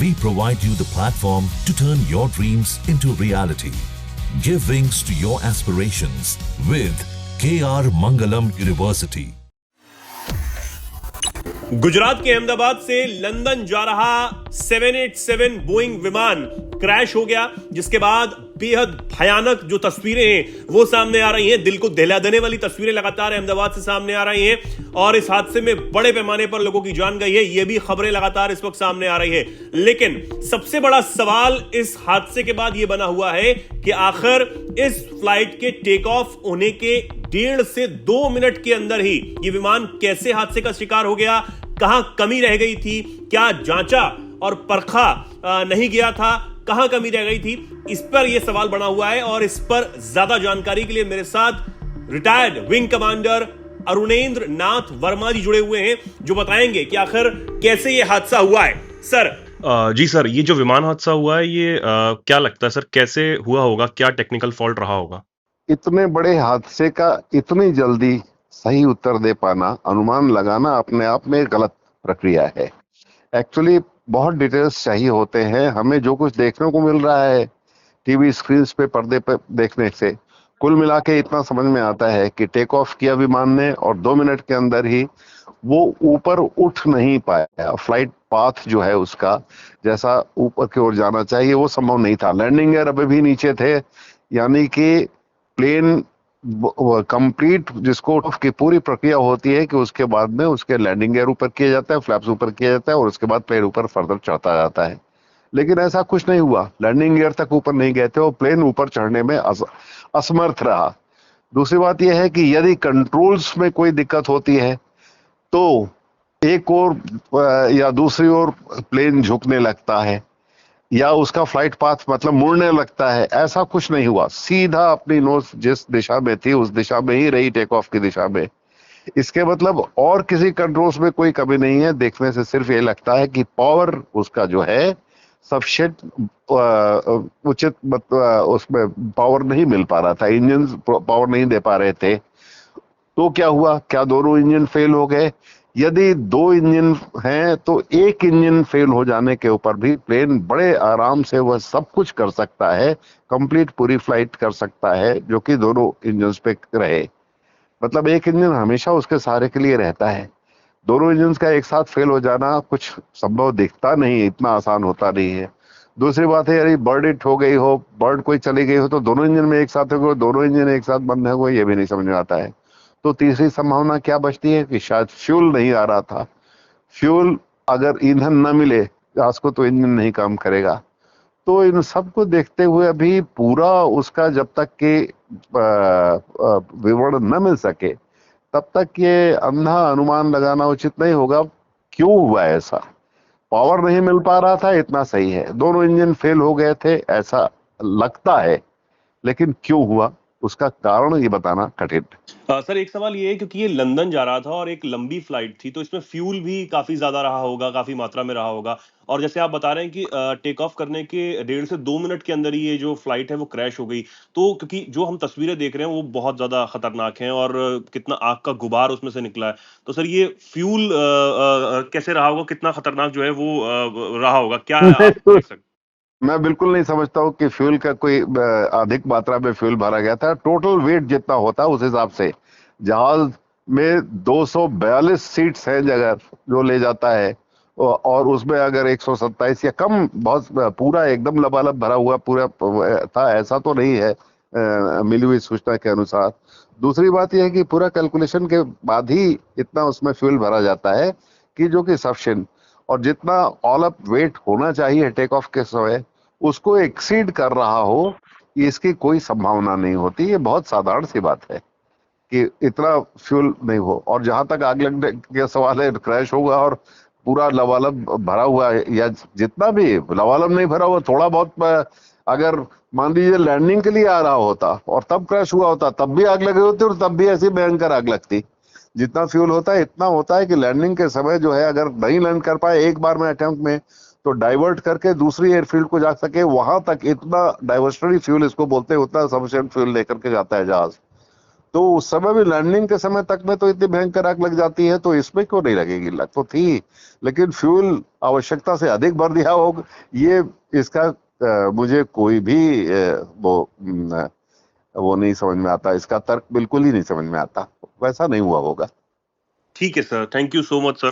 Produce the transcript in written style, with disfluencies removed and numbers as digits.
we provide you the platform to turn your dreams into reality. Give wings to your aspirations with KR Mangalam University. Gujarat के अहमदाबाद से London जा रहा 787 Boeing विमान crash हो गया, जिसके बाद बेहद भयानक जो तस्वीरें हैं वो सामने आ रही हैं। दिल को दहला देने वाली तस्वीरें लगातार अहमदाबाद से सामने आ रही हैं और इस हादसे में बड़े पैमाने पर लोगों की जान गई है, ये भी खबरें लगातार इस वक्त सामने आ रही है। लेकिन सबसे बड़ा सवाल इस हादसे के बाद ये बना हुआ है कि आखिर इस फ्लाइट के टेक ऑफ होने के 1.5 से 2 मिनट के अंदर ही ये विमान कैसे हादसे का शिकार हो गया, कहां कमी रह गई थी, क्या जांचा और परखा नहीं गया था, कहां कमी रह गई थी, इस पर यह सवाल बना हुआ है। और इस पर ज्यादा जानकारी के लिए मेरे साथ retired wing commander Arunendra Nath Verma जी जुड़े हुए हैं, जो बताएंगे कि आखिर कैसे यह हादसा हुआ है। सर। जी सर, ये जो विमान हादसा हुआ है ये क्या लगता है सर, कैसे हुआ होगा, क्या टेक्निकल फॉल्ट रहा होगा? इतने बड़े हादसे का इतनी जल्दी सही उत्तर दे पाना, अनुमान लगाना अपने आप में गलत प्रक्रिया है। एक्चुअली बहुत डिटेल्स चाहिए होते हैं। हमें जो कुछ देखने को मिल रहा है टीवी स्क्रीन पे, पर्दे पे देखने से कुल मिला के इतना समझ में आता है कि टेक ऑफ किया विमान ने और 2 मिनट के अंदर ही वो ऊपर उठ नहीं पाया। फ्लाइट पाथ जो है उसका जैसा ऊपर की ओर जाना चाहिए वो संभव नहीं था। लैंडिंग गियर अभी भी नीचे थे, यानी कि प्लेन कंप्लीट जिसको की पूरी प्रक्रिया होती है कि उसके बाद में उसके लैंडिंग गियर ऊपर किया जाता है, फ्लैप्स ऊपर किया जाता है और उसके बाद प्लेन ऊपर फर्दर चढ़ता जाता है। लेकिन ऐसा कुछ नहीं हुआ, लैंडिंग गियर तक ऊपर नहीं गए थे और प्लेन ऊपर चढ़ने में असमर्थ रहा। दूसरी बात यह है कि यदि कंट्रोल्स में कोई दिक्कत होती है तो एक ओर या दूसरी ओर प्लेन झुकने लगता है या उसका फ्लाइट पाथ मतलब मुड़ने लगता है। ऐसा कुछ नहीं हुआ, सीधा अपनी नोज जिस दिशा में थी उस दिशा में ही रही, टेक ऑफ की दिशा में। इसके मतलब और किसी कंट्रोल्स में कोई कमी नहीं है। देखने से सिर्फ ये लगता है कि पावर उसका जो है सफिशिएंट उचित उसमें पावर नहीं मिल पा रहा था, इंजन पावर नहीं दे पा रहे थे। तो क्या हुआ, क्या दोनों इंजन फेल हो गए? यदि 2 इंजन हैं तो एक इंजन फेल हो जाने के ऊपर भी प्लेन बड़े आराम से वह सब कुछ कर सकता है, कंप्लीट पूरी फ्लाइट कर सकता है, जो कि दोनों इंजन्स पे रहे। मतलब एक इंजन हमेशा उसके सहारे के लिए रहता है। दोनों इंजन का एक साथ फेल हो जाना कुछ संभव दिखता नहीं, इतना आसान होता नहीं है। दूसरी बात है, यदि बर्ड हिट हो गई हो, बर्ड कोई चली गई हो तो दोनों इंजन में एक साथ हो गए, दोनों इंजन एक साथ बंद हो गए, ये भी नहीं समझ में आता है। तो तीसरी संभावना क्या बचती है कि शायद फ्यूल नहीं आ रहा था। फ्यूल अगर ईंधन न मिले जहाज को तो इंजन नहीं काम करेगा। तो इन सब को देखते हुए अभी पूरा उसका जब तक कि विवरण न मिल सके तब तक ये अंधा अनुमान लगाना उचित नहीं होगा। क्यों हुआ ऐसा? पावर नहीं मिल पा रहा था, इतना सही है। दोनों इंजन फेल हो गए थे, ऐसा लगता है, लेकिन क्यों हुआ उसका कारण ये बताना कठिन। सर, एक सवाल ये है, क्योंकि ये लंदन जा रहा था और एक लंबी फ्लाइट थी, तो इसमें फ्यूल भी काफी ज्यादा रहा होगा, काफी मात्रा में रहा होगा। और जैसे आप बता रहे हैं कि टेक ऑफ करने के 1.5 से 2 मिनट के अंदर ही ये जो फ्लाइट है वो क्रैश हो गई। तो क्योंकि जो हम तस्वीरें देख रहे हैं वो बहुत ज्यादा खतरनाक हैं और कितना आग का गुबार उसमें से निकला है। तो सर, ये फ्यूल कैसे रहा होगा, कितना खतरनाक जो है वो रहा होगा, क्या आप देख सकते? मैं बिल्कुल नहीं समझता हूँ कि फ्यूल का कोई अधिक मात्रा में फ्यूल भरा गया था। टोटल वेट जितना होता है उस हिसाब से जहाज में 242 सीट्स हैं जगह जो ले जाता है, और उसमें अगर 127 या कम, बहुत पूरा एकदम लबालब भरा हुआ पूरा था ऐसा तो नहीं है मिली हुई सूचना के अनुसार। दूसरी बात यह है कि पूरा कैलकुलेशन के बाद ही इतना उसमें फ्यूल भरा जाता है कि जो कि सफिशिएंट, और जितना ऑल अप वेट होना चाहिए टेक ऑफ के समय उसको एक्सीड कर रहा हो, इसकी कोई संभावना नहीं होती। ये बहुत साधारण सी बात है कि इतना फ्यूल नहीं हो। और जहां तक आग लगने के सवाल है, क्रैश होगा और पूरा लबालब भरा हुआ है, या जितना भी लबालब नहीं भरा हुआ, थोड़ा बहुत अगर मान लीजिए लैंडिंग के लिए आ रहा होता और तब क्रैश हुआ होता, तब भी आग लगी होती और तब भी ऐसी भयंकर आग लगती। जितना फ्यूल होता है इतना होता है कि लैंडिंग के समय जो है अगर नहीं लैंड कर पाए एक बार में अटेम्प्ट में, तो डाइवर्ट करके दूसरी एयरफील्ड को जा सके, वहां तक इतना डाइवर्सनरी फ्यूल इसको बोलते हैं, उतना सफिशिएंट फ्यूल लेकर के जाता है जहाज। तो उस समय भी लैंडिंग के समय तक में तो इतनी भयंकर आग लग जाती है, तो इसमें क्यों नहीं लगेगी? लग तो थी, लेकिन फ्यूल आवश्यकता से अधिक भर दिया होगा, ये इसका मुझे कोई भी वो नहीं समझ में आता, इसका तर्क बिल्कुल ही नहीं समझ में आता। वैसा नहीं हुआ होगा। ठीक है sir, thank you so much sir.